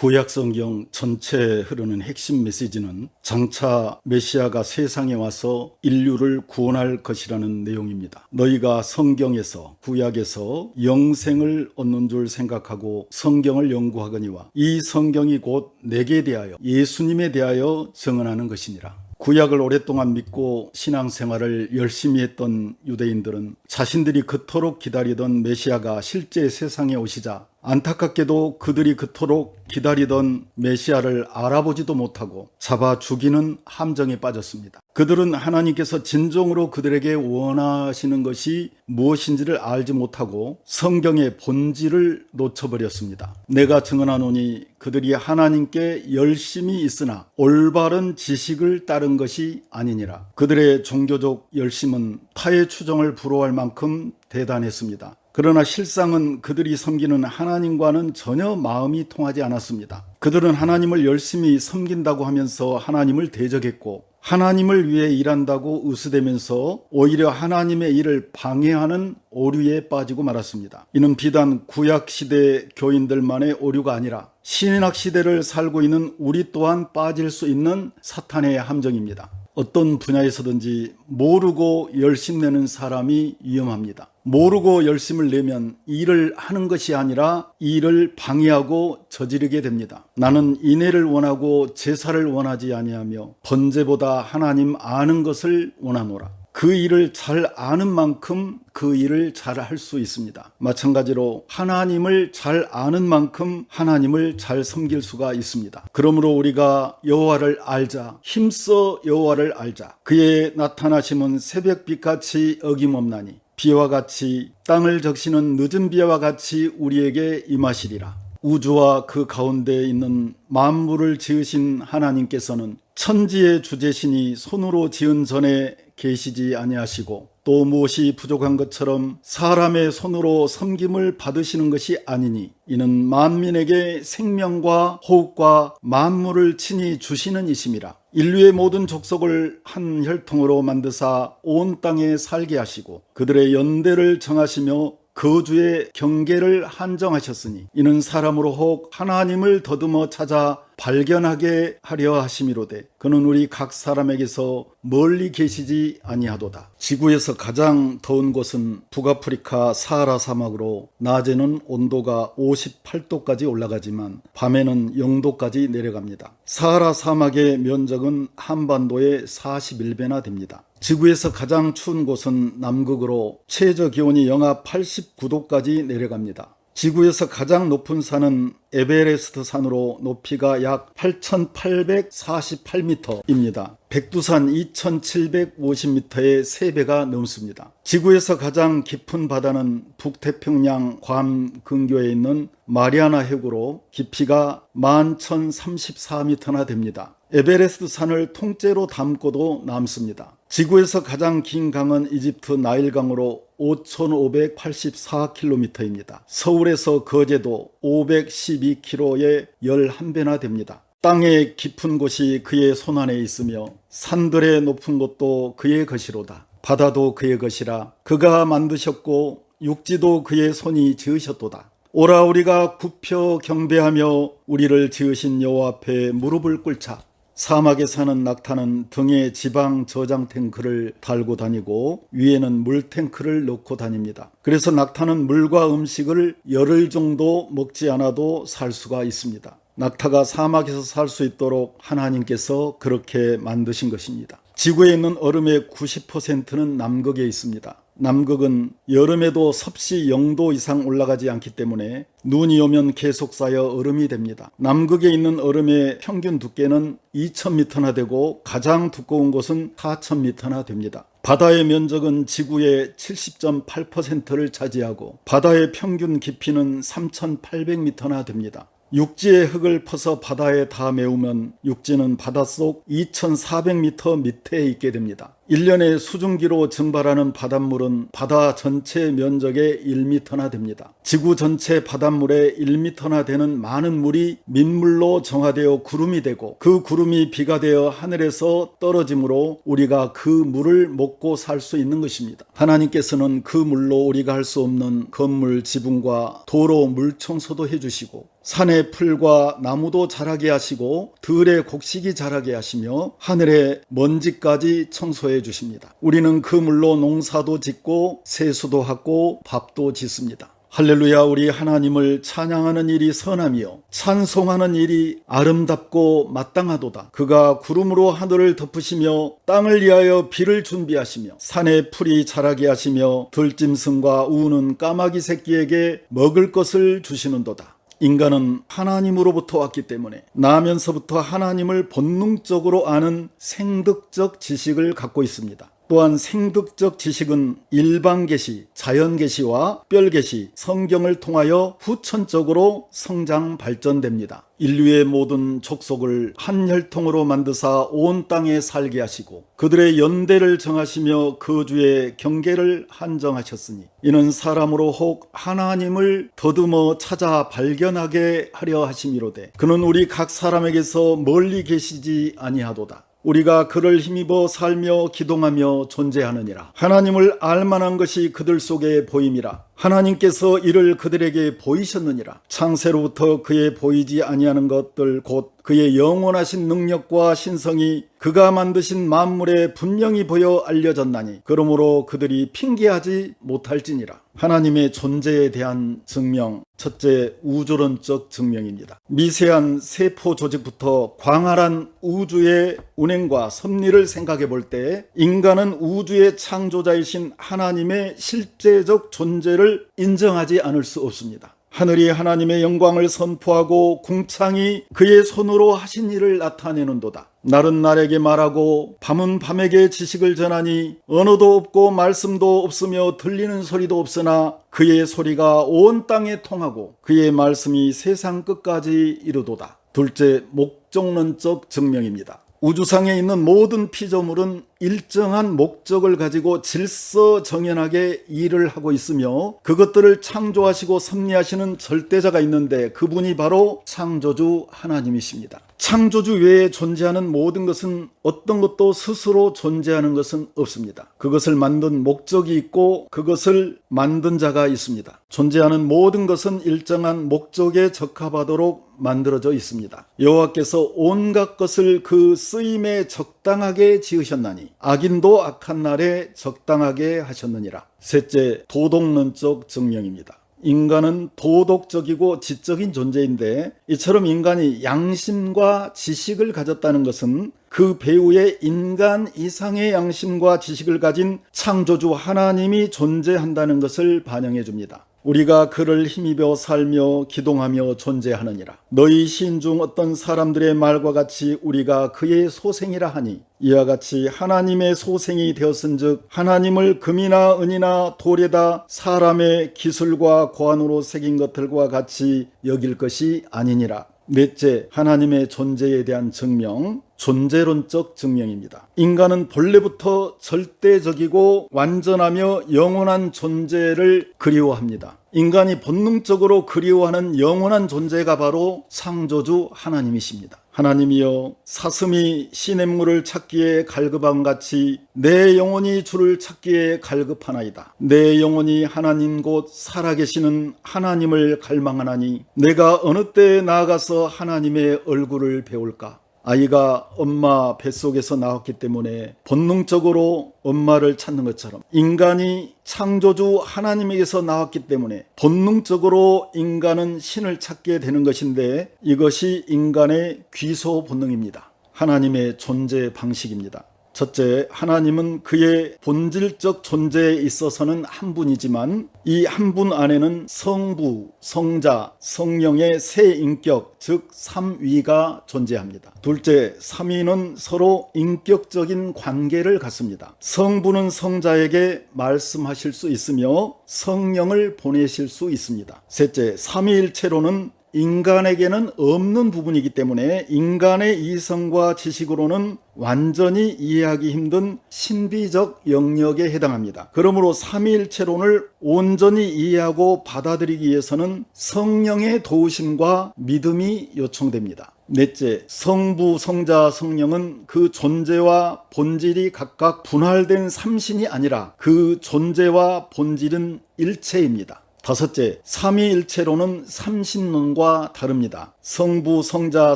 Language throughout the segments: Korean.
구약성경 전체에 흐르는 핵심 메시지는 장차 메시아가 세상에 와서 인류를 구원할 것이라는 내용입니다. 너희가 성경에서 구약에서 영생을 얻는 줄 생각하고 성경을 연구하거니와 이 성경이 곧 내게 대하여 예수님에 대하여 증언하는 것이니라. 구약을 오랫동안 믿고 신앙생활을 열심히 했던 유대인들은 자신들이 그토록 기다리던 메시아가 실제 세상에 오시자 안타깝게도 그들이 그토록 기다리던 메시아를 알아보지도 못하고 잡아 죽이는 함정에 빠졌습니다. 그들은 하나님께서 진정으로 그들에게 원하시는 것이 무엇인지를 알지 못하고 성경의 본질을 놓쳐버렸습니다. 내가 증언하노니 그들이 하나님께 열심히 있으나 올바른 지식을 따른 것이 아니니라. 그들의 종교적 열심은 타의 추종을 부러워할 만큼 대단했습니다. 그러나 실상은 그들이 섬기는 하나님과는 전혀 마음이 통하지 않았습니다. 그들은 하나님을 열심히 섬긴다고 하면서 하나님을 대적했고 하나님을 위해 일한다고 으스대면서 오히려 하나님의 일을 방해하는 오류에 빠지고 말았습니다. 이는 비단 구약시대 교인들만의 오류가 아니라 신약시대를 살고 있는 우리 또한 빠질 수 있는 사탄의 함정입니다. 어떤 분야에서든지 모르고 열심 내는 사람이 위험합니다. 모르고 열심을 내면 일을 하는 것이 아니라 일을 방해하고 저지르게 됩니다. 나는 인애를 원하고 제사를 원하지 아니하며 번제보다 하나님 아는 것을 원하노라. 그 일을 잘 아는 만큼 그 일을 잘 할 수 있습니다. 마찬가지로 하나님을 잘 아는 만큼 하나님을 잘 섬길 수가 있습니다. 그러므로 우리가 여호와를 알자, 힘써 여호와를 알자. 그의 나타나심은 새벽빛같이 어김없나니 비와 같이 땅을 적시는 늦은 비와 같이 우리에게 임하시리라. 우주와 그 가운데 있는 만물을 지으신 하나님께서는 천지의 주제신이 손으로 지은 전에 계시지 아니하시고 또 무엇이 부족한 것처럼 사람의 손으로 섬김을 받으시는 것이 아니니 이는 만민에게 생명과 호흡과 만물을 친히 주시는 이심이라. 인류의 모든 족속을 한 혈통으로 만드사 온 땅에 살게 하시고 그들의 연대를 정하시며 거주의 경계를 한정하셨으니 이는 사람으로 혹 하나님을 더듬어 찾아 발견하게 하려 하심이로되 그는 우리 각 사람에게서 멀리 계시지 아니하도다. 지구에서 가장 더운 곳은 북아프리카 사하라 사막으로 낮에는 온도가 58도까지 올라가지만 밤에는 0도까지 내려갑니다. 사하라 사막의 면적은 한반도의 41배나 됩니다. 지구에서 가장 추운 곳은 남극으로 최저 기온이 영하 89도까지 내려갑니다. 지구에서 가장 높은 산은 에베레스트 산으로 높이가 약 8,848m입니다. 백두산 2,750m의 3배가 넘습니다. 지구에서 가장 깊은 바다는 북태평양 괌 근교에 있는 마리아나 해구로 깊이가 11,034m나 됩니다. 에베레스트 산을 통째로 담고도 남습니다. 지구에서 가장 긴 강은 이집트 나일강으로 5,584km입니다. 서울에서 거제도 512km의 11배나 됩니다. 땅의 깊은 곳이 그의 손안에 있으며 산들의 높은 곳도 그의 것이로다. 바다도 그의 것이라. 그가 만드셨고 육지도 그의 손이 지으셨도다. 오라 우리가 굽혀 경배하며 우리를 지으신 여호와 앞에 무릎을 꿇자. 사막에 사는 낙타는 등에 지방 저장 탱크를 달고 다니고 위에는 물 탱크를 넣고 다닙니다. 그래서 낙타는 물과 음식을 열흘 정도 먹지 않아도 살 수가 있습니다. 낙타가 사막에서 살 수 있도록 하나님께서 그렇게 만드신 것입니다. 지구에 있는 얼음의 90%는 남극에 있습니다. 남극은 여름에도 섭씨 0도 이상 올라가지 않기 때문에 눈이 오면 계속 쌓여 얼음이 됩니다. 남극에 있는 얼음의 평균 두께는 2,000m나 되고 가장 두꺼운 곳은 4,000m나 됩니다. 바다의 면적은 지구의 70.8%를 차지하고 바다의 평균 깊이는 3,800m나 됩니다. 육지의 흙을 퍼서 바다에 다 메우면 육지는 바닷속 2,400m 밑에 있게 됩니다. 1년에 수증기로 증발하는 바닷물은 바다 전체 면적의 1m나 됩니다. 지구 전체 바닷물의 1m나 되는 많은 물이 민물로 정화되어 구름이 되고 그 구름이 비가 되어 하늘에서 떨어지므로 우리가 그 물을 먹고 살 수 있는 것입니다. 하나님께서는 그 물로 우리가 할 수 없는 건물 지붕과 도로 물 청소도 해주시고 산의 풀과 나무도 자라게 하시고 들의 곡식이 자라게 하시며 하늘의 먼지까지 청소해 주십니다. 우리는 그 물로 농사도 짓고 세수도 하고 밥도 짓습니다. 할렐루야. 우리 하나님을 찬양하는 일이 선함이요 찬송하는 일이 아름답고 마땅하도다. 그가 구름으로 하늘을 덮으시며 땅을 위하여 비를 준비하시며 산에 풀이 자라게 하시며 들짐승과 우는 까마귀 새끼에게 먹을 것을 주시는도다. 인간은 하나님으로부터 왔기 때문에 나면서부터 하나님을 본능적으로 아는 생득적 지식을 갖고 있습니다. 또한 생득적 지식은 일반 계시, 자연 계시와 별 계시, 성경을 통하여 후천적으로 성장 발전됩니다. 인류의 모든 족속을 한 혈통으로 만드사 온 땅에 살게 하시고 그들의 연대를 정하시며 거주의 경계를 한정하셨으니 이는 사람으로 혹 하나님을 더듬어 찾아 발견하게 하려 하심이로되 그는 우리 각 사람에게서 멀리 계시지 아니하도다. 우리가 그를 힘입어 살며 기동하며 존재하느니라. 하나님을 알만한 것이 그들 속에 보임이라. 하나님께서 이를 그들에게 보이셨느니라. 창세로부터 그의 보이지 아니하는 것들 곧 그의 영원하신 능력과 신성이 그가 만드신 만물에 분명히 보여 알려졌나니 그러므로 그들이 핑계하지 못할지니라. 하나님의 존재에 대한 증명, 첫째 우주론적 증명입니다. 미세한 세포 조직부터 광활한 우주의 운행과 섭리를 생각해 볼 때 인간은 우주의 창조자이신 하나님의 실제적 존재를 인정하지 않을 수 없습니다. 하늘이 하나님의 영광을 선포하고 궁창이 그의 손으로 하신 일을 나타내는도다. 날은 날에게 말하고 밤은 밤에게 지식을 전하니 언어도 없고 말씀도 없으며 들리는 소리도 없으나 그의 소리가 온 땅에 통하고 그의 말씀이 세상 끝까지 이르도다. 둘째, 목적론적 증명입니다. 우주상에 있는 모든 피조물은 일정한 목적을 가지고 질서정연하게 일을 하고 있으며 그것들을 창조하시고 섭리하시는 절대자가 있는데 그분이 바로 창조주 하나님이십니다. 창조주 외에 존재하는 모든 것은 어떤 것도 스스로 존재하는 것은 없습니다. 그것을 만든 목적이 있고 그것을 만든 자가 있습니다. 존재하는 모든 것은 일정한 목적에 적합하도록 만들어져 있습니다. 여호와께서 온갖 것을 그 쓰임에 적당하게 지으셨나니 악인도 악한 날에 적당하게 하셨느니라. 셋째, 도덕론적 증명입니다. 인간은 도덕적이고 지적인 존재인데 이처럼 인간이 양심과 지식을 가졌다는 것은 그 배후에 인간 이상의 양심과 지식을 가진 창조주 하나님이 존재한다는 것을 반영해 줍니다. 우리가 그를 힘입어 살며 기동하며 존재하느니라. 너희 시인 중 어떤 사람들의 말과 같이 우리가 그의 소생이라 하니 이와 같이 하나님의 소생이 되었은즉 하나님을 금이나 은이나 돌에다 사람의 기술과 고안으로 새긴 것들과 같이 여길 것이 아니니라. 넷째, 하나님의 존재에 대한 증명, 존재론적 증명입니다. 인간은 본래부터 절대적이고 완전하며 영원한 존재를 그리워합니다. 인간이 본능적으로 그리워하는 영원한 존재가 바로 창조주 하나님이십니다. 하나님이여, 사슴이 시냇물을 찾기에 갈급함같이 내 영혼이 주를 찾기에 갈급하나이다. 내 영혼이 하나님 곧 살아계시는 하나님을 갈망하나니 내가 어느 때에 나아가서 하나님의 얼굴을 배울까? 아이가 엄마 뱃속에서 나왔기 때문에 본능적으로 엄마를 찾는 것처럼 인간이 창조주 하나님에게서 나왔기 때문에 본능적으로 인간은 신을 찾게 되는 것인데 이것이 인간의 귀소 본능입니다. 하나님의 존재 방식입니다. 첫째, 하나님은 그의 본질적 존재에 있어서는 한 분이지만 이 한 분 안에는 성부, 성자, 성령의 세 인격, 즉 삼위가 존재합니다. 둘째, 삼위는 서로 인격적인 관계를 갖습니다. 성부는 성자에게 말씀하실 수 있으며 성령을 보내실 수 있습니다. 셋째, 삼위일체로는 인간에게는 없는 부분이기 때문에 인간의 이성과 지식으로는 완전히 이해하기 힘든 신비적 영역에 해당합니다. 그러므로 삼위일체론을 온전히 이해하고 받아들이기 위해서는 성령의 도우심과 믿음이 요청됩니다. 넷째, 성부, 성자, 성령은 그 존재와 본질이 각각 분할된 삼신이 아니라 그 존재와 본질은 일체입니다. 다섯째, 삼위일체론은 삼신론과 다릅니다. 성부, 성자,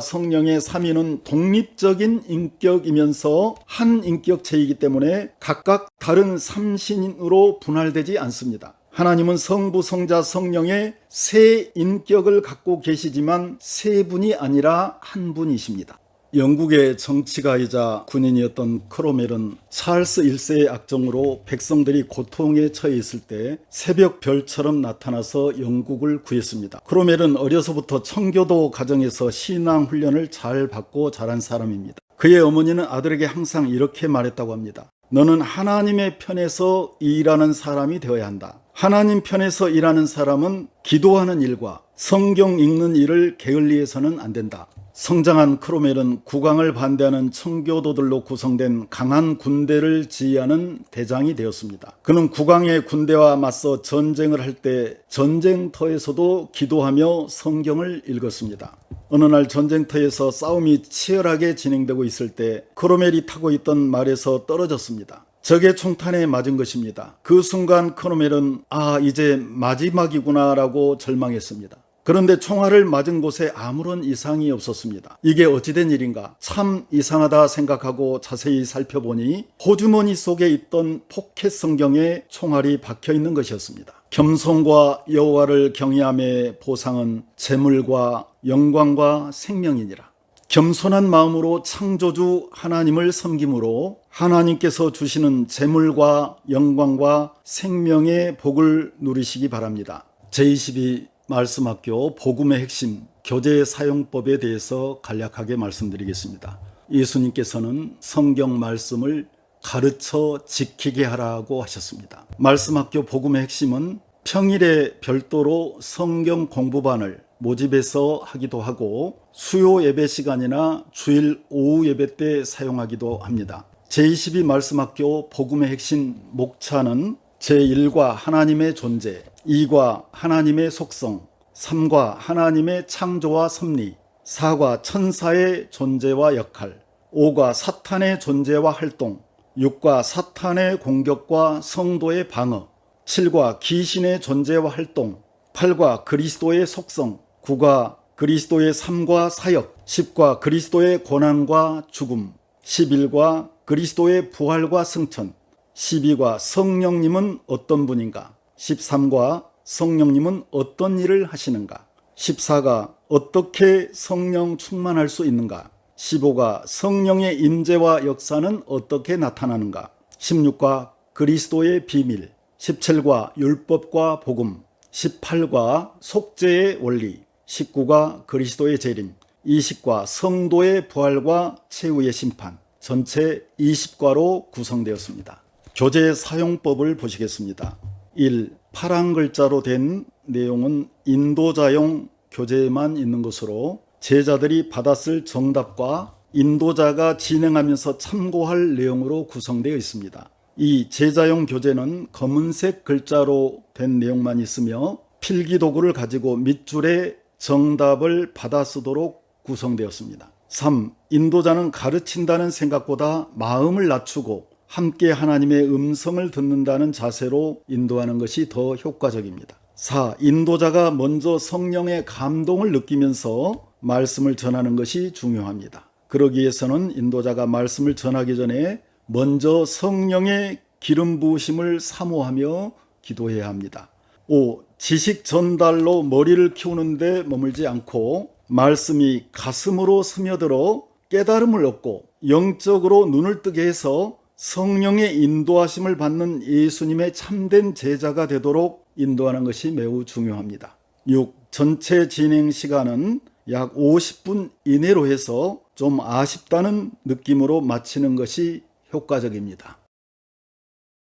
성령의 삼위는 독립적인 인격이면서 한 인격체이기 때문에 각각 다른 삼신으로 분할되지 않습니다. 하나님은 성부, 성자, 성령의 세 인격을 갖고 계시지만 세 분이 아니라 한 분이십니다. 영국의 정치가이자 군인이었던 크로멜은 찰스 1세의 악정으로 백성들이 고통에 처해 있을 때 새벽 별처럼 나타나서 영국을 구했습니다. 크로멜은 어려서부터 청교도 가정에서 신앙 훈련을 잘 받고 자란 사람입니다. 그의 어머니는 아들에게 항상 이렇게 말했다고 합니다. 너는 하나님의 편에서 일하는 사람이 되어야 한다. 하나님 편에서 일하는 사람은 기도하는 일과 성경 읽는 일을 게을리해서는 안 된다. 성장한 크로멜은 국왕을 반대하는 청교도들로 구성된 강한 군대를 지휘하는 대장이 되었습니다. 그는 국왕의 군대와 맞서 전쟁을 할 때 전쟁터에서도 기도하며 성경을 읽었습니다. 어느 날 전쟁터에서 싸움이 치열하게 진행되고 있을 때 크로멜이 타고 있던 말에서 떨어졌습니다. 적의 총탄에 맞은 것입니다. 그 순간 크로멜은 이제 마지막이구나 라고 절망했습니다. 그런데 총알을 맞은 곳에 아무런 이상이 없었습니다. 이게 어찌된 일인가? 참 이상하다 생각하고 자세히 살펴보니 호주머니 속에 있던 포켓 성경에 총알이 박혀 있는 것이었습니다. 겸손과 여호와를 경외함의 보상은 재물과 영광과 생명이니라. 겸손한 마음으로 창조주 하나님을 섬김으로 하나님께서 주시는 재물과 영광과 생명의 복을 누리시기 바랍니다. 제22 말씀학교 복음의 핵심 교재 사용법에 대해서 간략하게 말씀드리겠습니다. 예수님께서는 성경 말씀을 가르쳐 지키게 하라고 하셨습니다. 말씀학교 복음의 핵심은 평일에 별도로 성경 공부반을 모집해서 하기도 하고 수요 예배 시간이나 주일 오후 예배 때 사용하기도 합니다. 제22 말씀학교 복음의 핵심 목차는 제1과 하나님의 존재, 2과 하나님의 속성, 3과 하나님의 창조와 섭리, 4과 천사의 존재와 역할, 5과 사탄의 존재와 활동, 6과 사탄의 공격과 성도의 방어, 7과 귀신의 존재와 활동, 8과 그리스도의 속성, 9과 그리스도의 삶과 사역, 10과 그리스도의 고난과 죽음, 11과 그리스도의 부활과 승천, 12과 성령님은 어떤 분인가, 13과 성령님은 어떤 일을 하시는가, 14가 어떻게 성령 충만할 수 있는가, 15가 성령의 임재와 역사는 어떻게 나타나는가, 16과 그리스도의 비밀, 17과 율법과 복음, 18과 속죄의 원리, 19가 그리스도의 재림, 20과 성도의 부활과 최후의 심판, 전체 20과로 구성되었습니다. 교재 사용법을 보시겠습니다. 1. 파란 글자로 된 내용은 인도자용 교재에만 있는 것으로 제자들이 받았을 정답과 인도자가 진행하면서 참고할 내용으로 구성되어 있습니다. 이 제자용 교재는 검은색 글자로 된 내용만 있으며 필기도구를 가지고 밑줄에 정답을 받아 쓰도록 구성되었습니다. 3. 인도자는 가르친다는 생각보다 마음을 낮추고 함께 하나님의 음성을 듣는다는 자세로 인도하는 것이 더 효과적입니다. 4. 인도자가 먼저 성령의 감동을 느끼면서 말씀을 전하는 것이 중요합니다. 그러기 위해서는 인도자가 말씀을 전하기 전에 먼저 성령의 기름 부으심을 사모하며 기도해야 합니다. 5. 지식 전달로 머리를 키우는데 머물지 않고 말씀이 가슴으로 스며들어 깨달음을 얻고 영적으로 눈을 뜨게 해서 성령의 인도하심을 받는 예수님의 참된 제자가 되도록 인도하는 것이 매우 중요합니다. 6. 전체 진행 시간은 약 50분 이내로 해서 좀 아쉽다는 느낌으로 마치는 것이 효과적입니다.